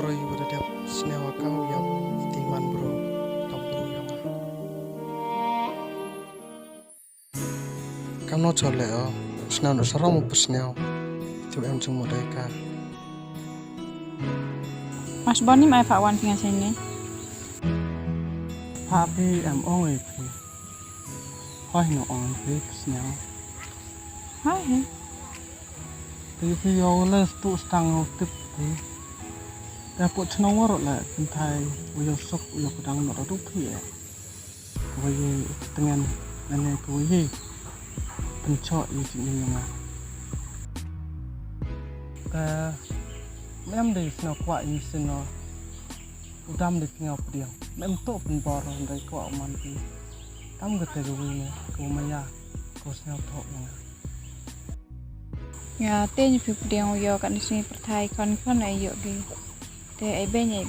bro you berada senewa kau ya timan bro tam bro yang kamu cole oh senewa serang mau senewa itu em cuma mereka Mas Boni mai Pak Wan tinggal sini. Tapi em oi pi. Hoi no on pi senewa. Hai. Tapi yo les tu stang tip pi. Dapat senang warok lah, kentai uyo sok uyo pedang nak rodok tu ya. Kau dengan nenek kau pencok di sini yang mem dari sini kuat ini sini, udam di tengah pediang. Mem tu penboran dari kuat manti. Tam kata kau ini, kau maya, kau sini tu yang. Ya, tanya pediang uyo kat di sini pertai Khon ayo di. Te ai benyo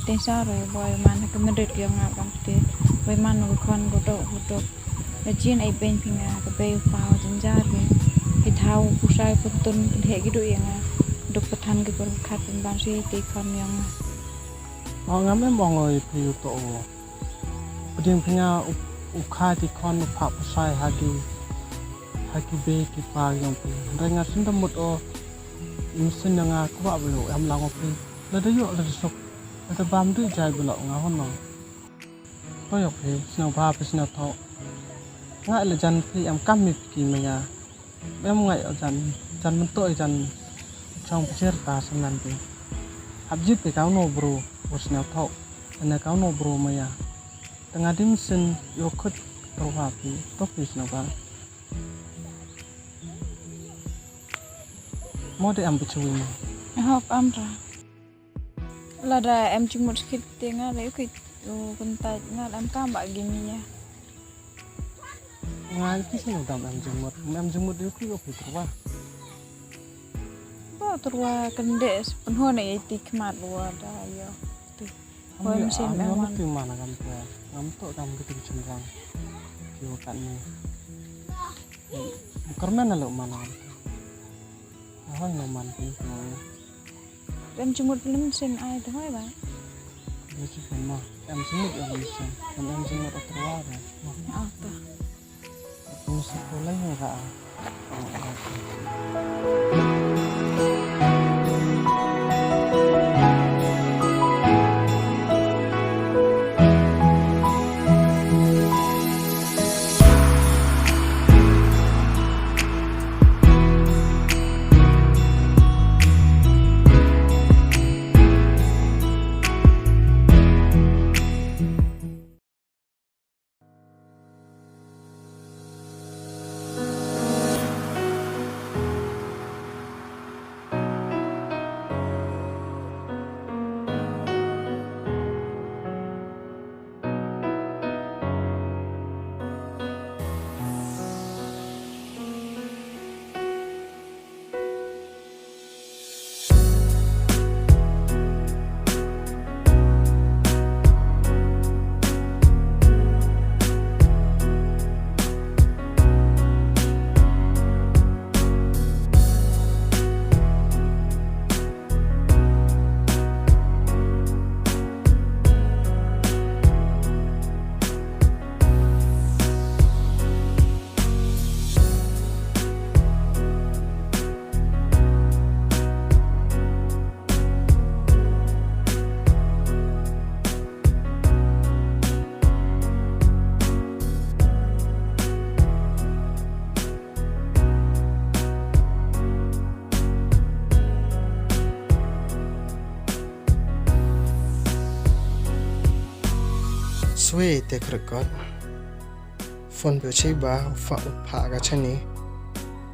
te sa rồi boy man ke medit yang ngam te boy man ko Khon godok la jin ai ben pinga ke be pau jenjar ke thau pusai putun he gitu yang dok petan ke berkat ban si te Khon yang ngam em bong oi pi to peding punya ukha ti Khon pha pusai hagi be ki pa yang pi renga sindamut o mesin yang aku buat belum, yang melangkau pun, lada yuk lada sok, lada bam tu jai belak ngahon no, kau yuk pun, senang apa senang tahu, ngai le jan pun yang kami pergi maya, memang ngai jan bentuk jan, cang peserta senan pun, habis tu kau no bro, senang tahu, anda kau no bro maya, tengah di mesin yuk kut terus api, tapi senang apa. Mau deh ambil cuci ni. Hop amra. Lada em cuma sikit tengah le ke kuntai ngal em kam bak gini ya. Ngai tu sih udah em jemut dia ku opi terwa. Ba terwa kendes penuh ni ti kemat luar dah yo. Tu. Kau mesin memang. Tu mana kamu tu? Kamu tu kamu kita cenderung. Kau kan ni. Bukan mana lo mana. Hoi noman pun semua. Em cuma belum mesin air tu hoi bang. Macam mana? Em semut yang mesin, em semut terluar. Apa? Musim pula yang tak. Sweet te kerkot, phone berci bah, fak upah agak cani,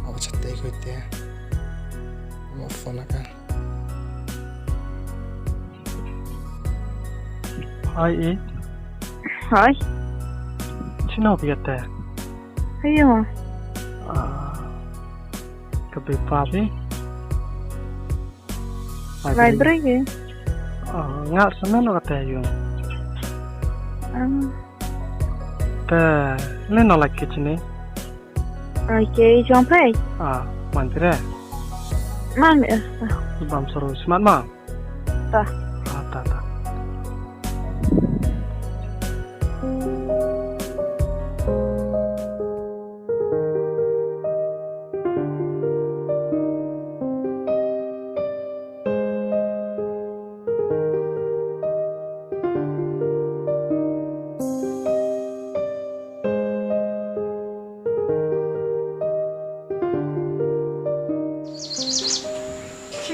awak cete ikut dia, mau phone agak. Hai. Hai. Cina biar teh. Ayo. Kebepapi. Library ke? Ngat sana nak teh yun. Ni nolak kitchen ni. Okay, jumpai. Mantre. Mana? Bam seru semat ma. Tah. Tak.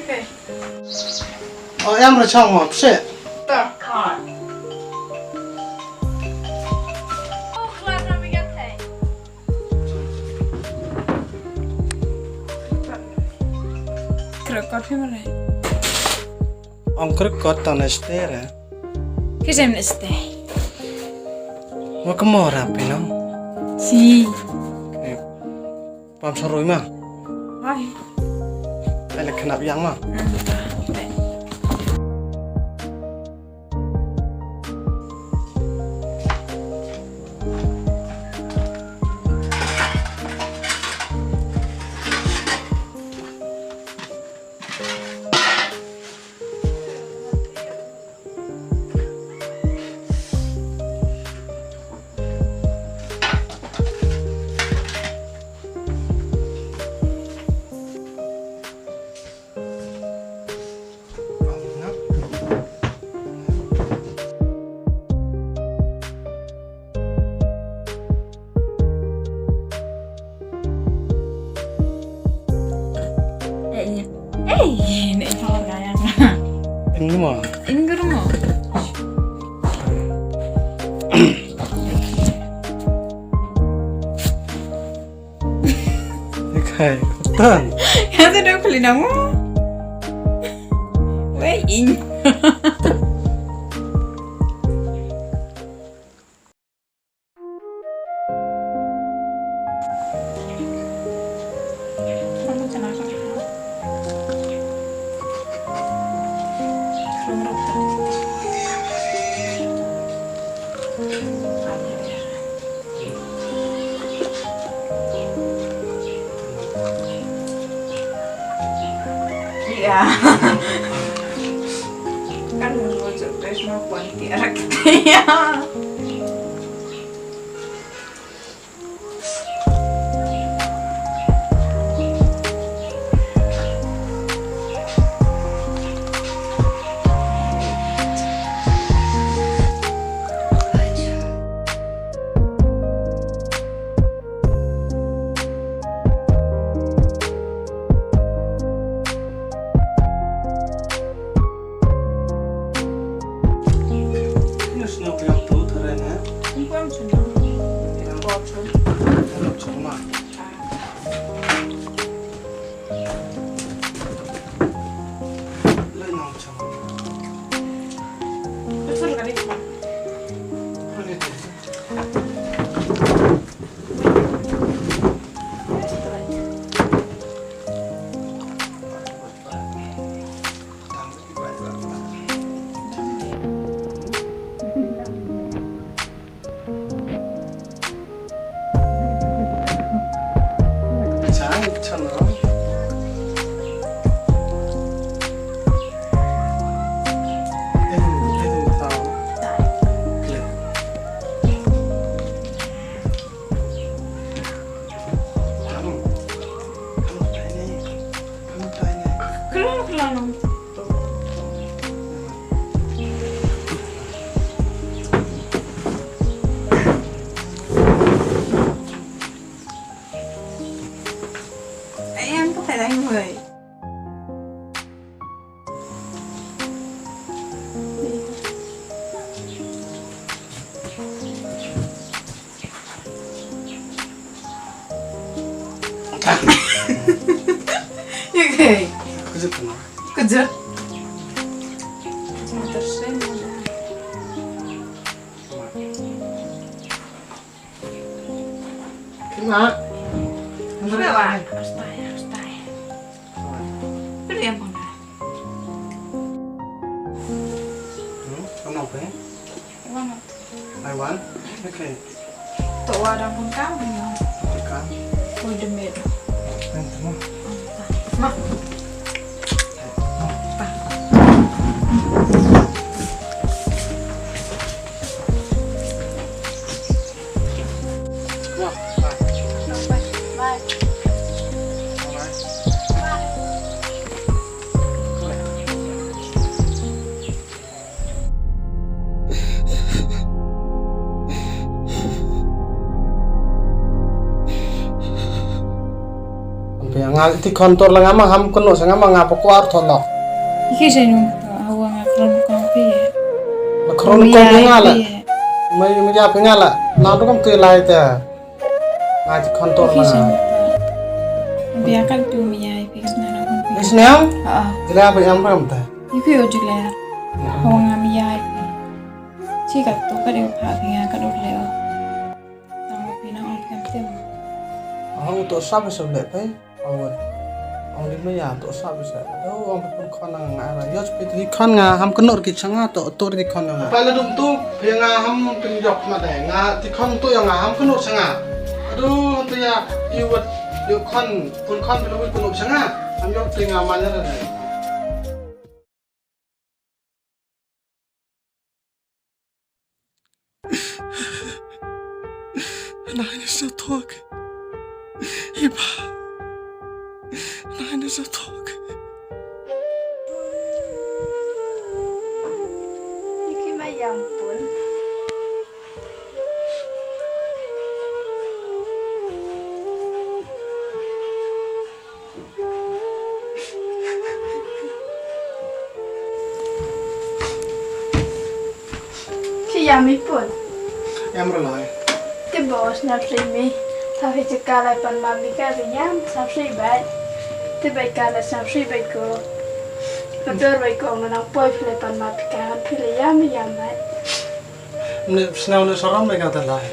Okay. Em là chồng hả? Sẽ Tak. Khon. Oh, klart när vi går till. Krokot hur är det? Om krukot ta nästere. Kisem näste. Vad kommer att rapi no? Si. Pam soroi mah. Hai. Eller kenap yang mah. Ini kalau kayak Ini mah. ini gue mau. Okej, kotan. Jag hade då bli namo. Wait. Kamu kenapa? Iya. Kan mau surprise mau Pontianak ya. Ini sudah punya tuh terus ya. Bukan senang. Bocor. Kalau cuma. Lain yang cuma. Betul kali cuma. Kalau itu. Kelang. Em có phải là anh người. Như thế. Kejutan. Kejut. Cuma tersenyum. Kena. Sudah lah. Harus tanya. Itu yang mana? Kamu apa ya? Mana? Taiwan. Oke. Tuh ada pun kamu ya. Kan. Oh demi itu. Tengok. Mak. ngah ti kontor lang ama ham kono sanga manga pakwar tholok iki senu hawa ngakron kong pi kron ko ngala mai mi ya pengala na to kam te lai ta nga ti kontor iki lang senu biarkan tu mi ai pi kesna na kon pi isnam ah jela apa yang ram ta iki ojula hawa ngami ai pi chika to ka de pha pi nga ka dot le o tang pi na on kam te ông tổ sắp sẽ lệ thấy ông đi mấy nhà tổ sắp sẽ đâu ông con ngã rồi giờ phải đi con ngà ham con nổi cái trắng tổ đi con ngà phải là đúng tu phải ngà ham từng dọc mà để ngà thì con tôi ngà ham con nổi trắng đâu tôi yêu vật yêu con phải là con nổi trắng ham dọc từng ngà mà như này Nein, ist der Tag. Iba. Nein, ist der Tag. iki ma yang pun khi yami pun Em rồi lại. cái bộ snap mi thao hi chaka lại pan ma mi ka ri yam snap bai te bai ka la snap bai ko pa dor bai ko na poi phle pan ma pi ka phle yam bai Nè, snel nè saram này kata lại.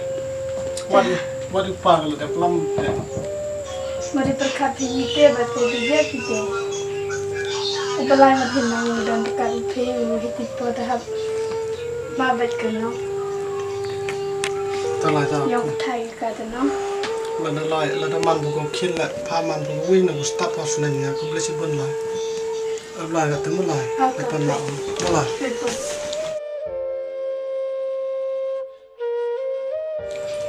Wadi pagal deh pelam. mari perkha pi te ba te bi ye pi te balai ma thin na ni don ka ri phe ni hi ti po da hab ma bai ko no Ta lại ta. yok thai ka da no Lần đầu man bukan kill lại, pha man bukan win aku start pas nanya, aku beli sibun lah. Lại ketemu lah, depan mak, mulai.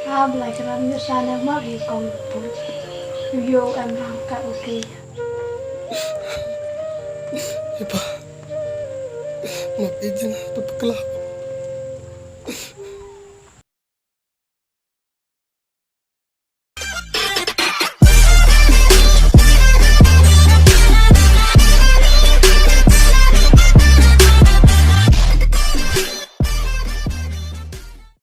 Am lại cái bạn như sao em mất thì còn vô em làm cả ok Iba, maaf izin, tu pekelap.